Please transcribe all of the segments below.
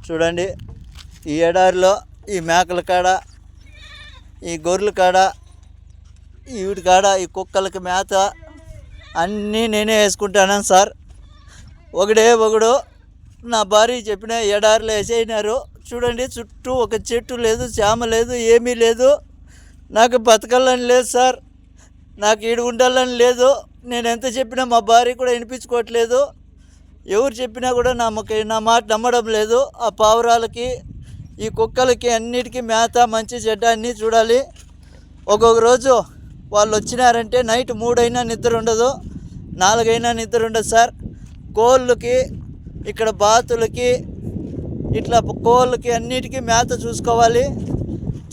చూడండి, ఈ ఎడారిలో ఈ మేకల కాడ, ఈ గొర్రెల కాడ, వీటి కాడ ఈ కుక్కలకి మేత అన్నీ నేనే వేసుకుంటాను సార్. ఒకడు నా భార్య చెప్పిన ఎడారిలో వేసేసినారు. చూడండి, చుట్టూ ఒక చెట్టు లేదు, చేమ లేదు, ఏమీ లేదు. నాకు బతకాలని లేదు సార్, నాకు ఈడు ఉండాలని లేదు. నేను ఎంత చెప్పినా మా భార్య కూడా వినిపించుకోవట్లేదు. ఎవరు చెప్పినా కూడా నా మాట నమ్మడం లేదు. ఆ పావురాలకి, ఈ కుక్కలకి అన్నిటికీ మేత, మంచి చెడ్డ అన్నీ చూడాలి. ఒక్కొక్క రోజు వాళ్ళు వచ్చినారంటే నైట్ 3 అయినా నిద్ర ఉండదు, 4 అయినా నిద్ర ఉండదు సార్. కోళ్ళకి, ఇక్కడ బాతులకి, ఇట్లా కోళ్ళకి అన్నిటికీ మేత చూసుకోవాలి.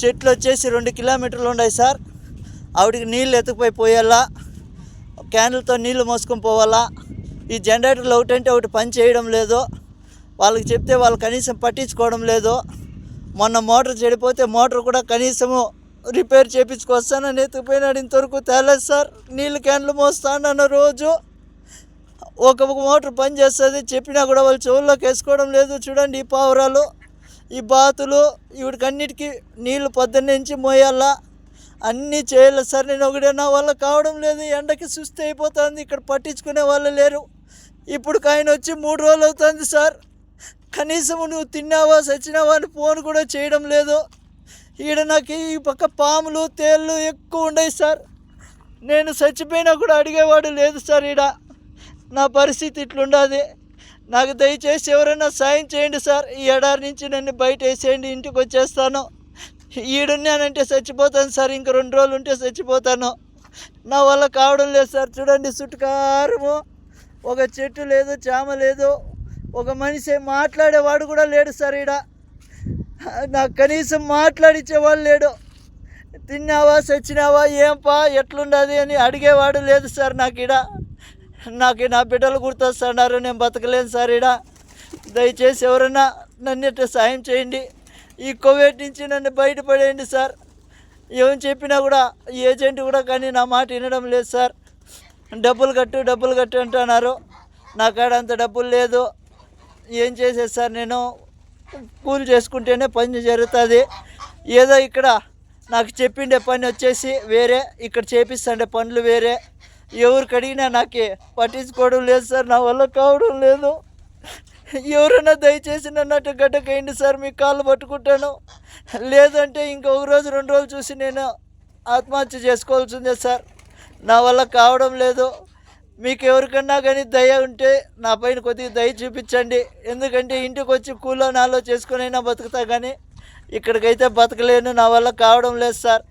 చెట్లు వచ్చేసి 2 కిలోమీటర్లు ఉన్నాయి సార్. ఆవిడికి నీళ్ళు ఎత్తుకుపోయి పోయాలా, క్యాన్లతో నీళ్లు మోసుకొని పోవాలా. ఈ జనరేటర్లు ఒకటంటే ఒకటి పని చేయడం లేదు. వాళ్ళకి చెప్తే వాళ్ళు కనీసం పట్టించుకోవడం లేదు. మొన్న మోటార్ చెడిపోతే మోటార్ కూడా కనీసము రిపేర్ చేయించుకొస్తానని ఎత్తుకుపోయినాడు, ఇంతవరకు తేలేదు సార్. నీళ్ళు క్యాన్లు మోస్తానన్న రోజు ఒక మోటార్ పని చేస్తుంది, చెప్పినా కూడా వాళ్ళు చెవుల్లోకి వేసుకోవడం లేదు. చూడండి, ఈ పావురాలు, ఈ బాతులు, వీటికన్నిటికీ నీళ్ళు పొద్దున్నుంచి మోయాలా, అన్నీ చేయాలి సార్. నేను ఒకటే, నా వల్ల కావడం లేదు. ఎండకి సుస్థి అయిపోతుంది, ఇక్కడ పట్టించుకునే వాళ్ళు లేరు. ఇప్పుడు ఆయన వచ్చి 3 రోజులు అవుతుంది సార్. కనీసం నువ్వు తిన్నావా చచ్చినావా అని ఫోన్ కూడా చేయడం లేదు. ఈడ నాకు ఈ పక్క పాములు, తేళ్ళు ఎక్కువ ఉన్నాయి సార్. నేను చచ్చిపోయినా కూడా అడిగేవాడు లేదు సార్. ఈడ నా పరిస్థితి ఇట్లుండదు. నాకు దయచేసి ఎవరైనా సాయం చేయండి సార్. ఈ ఎడారి నుంచి నన్ను బయట వేసేయండి, ఇంటికి వచ్చేస్తాను. ఈడున్నానంటే చచ్చిపోతాను సార్, ఇంక 2 రోజులు ఉంటే చచ్చిపోతాను. నా వల్ల కావడం లేదు సార్. చూడండి, చుట్టుకారము ఒక చెట్టు లేదు, చేమ లేదు, ఒక మనిషి మాట్లాడేవాడు కూడా లేడు సార్. ఈడ నాకు కనీసం మాట్లాడించేవాడు లేడు. తిన్నావా చచ్చినావా, ఏంపా ఎట్లుండదు అని అడిగేవాడు లేదు సార్. నాకు నా బిడ్డలు గుర్తొస్తున్నారు, నేను బతకలేను సార్. ఈడ దయచేసి ఎవరైనా నన్ను సాయం చేయండి. ఈ కోవిడ్ నుంచి నన్ను బయటపడేయండి సార్. ఏమని చెప్పినా కూడా ఏజెంట్ కూడా కానీ నా మాట వినడం లేదు సార్. డబ్బులు కట్టు అంటున్నారు. నా కాడ అంత డబ్బులు లేదు. ఏం చేసేది సార్, నేను కూలి చేసుకుంటేనే పని జరుగుతుంది. ఏదో ఇక్కడ నాకు చెప్పిండే పని వచ్చేసి వేరే, ఇక్కడ చేపిస్తుండే పనులు వేరే. ఎవరికి అడిగినా నాకు పట్టించుకోవడం లేదు సార్. నా వల్ల కావడం లేదు. ఎవరైనా దయచేసి నన్ను గడ్డకేయండి సార్, మీ కాళ్ళు పట్టుకుంటాను. లేదంటే ఇంకొక రోజు 2 రోజులు చూసి నేను ఆత్మహత్య చేసుకోవాల్సిందే సార్. నా వల్ల కావడం లేదు. మీకు ఎవరికన్నా కానీ దయ ఉంటే నా పైన కొద్దిగా దయ చూపించండి. ఎందుకంటే ఇంటికి వచ్చి కూలో నాలో చేసుకునైనా బతుకుతా, కానీ ఇక్కడికైతే బతకలేను. నా వల్ల కావడం లేదు సార్.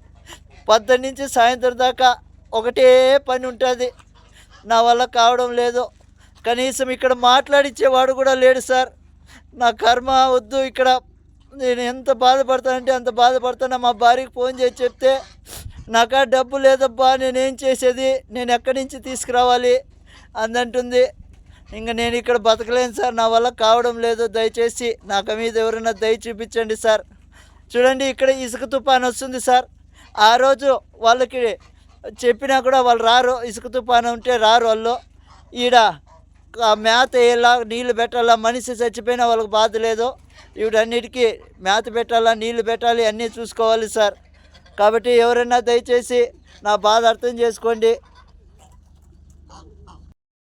10 నుంచి సాయంత్రం దాకా ఒకటే పని ఉంటుంది. నా వల్ల కావడం లేదు. కనీసం ఇక్కడ మాట్లాడించేవాడు కూడా లేడు సార్. నా కర్మ వద్దు. ఇక్కడ నేను ఎంత బాధపడతానంటే అంత బాధపడతాను. మా భార్యకి ఫోన్ చేసి చెప్తే, నాకా డబ్బు లేదబ్బా, నేనేం చేసేది, నేను ఎక్కడి నుంచి తీసుకురావాలి అందంటుంది. ఇంకా నేను ఇక్కడ బతకలేను సార్. నా వల్ల కావడం లేదు. దయచేసి నాకు మీద ఎవరైనా దయ చూపించండి సార్. చూడండి, ఇక్కడ ఇసుక తుఫాను వస్తుంది సార్. ఆ రోజు వాళ్ళకి చెప్పినా కూడా వాళ్ళు రారు. ఇసుక తుఫాను ఉంటే రారు వాళ్ళు. ఈడ మేత వేయాలా, నీళ్ళు పెట్టాలా. మనిషి చచ్చిపోయినా వాళ్ళకి బాధ లేదు. వీటన్నిటికీ మేత పెట్టాలా, నీళ్ళు పెట్టాలి, అన్నీ చూసుకోవాలి సార్. కాబట్టి ఎవరైనా దయచేసి నా బాధ అర్థం చేసుకోండి.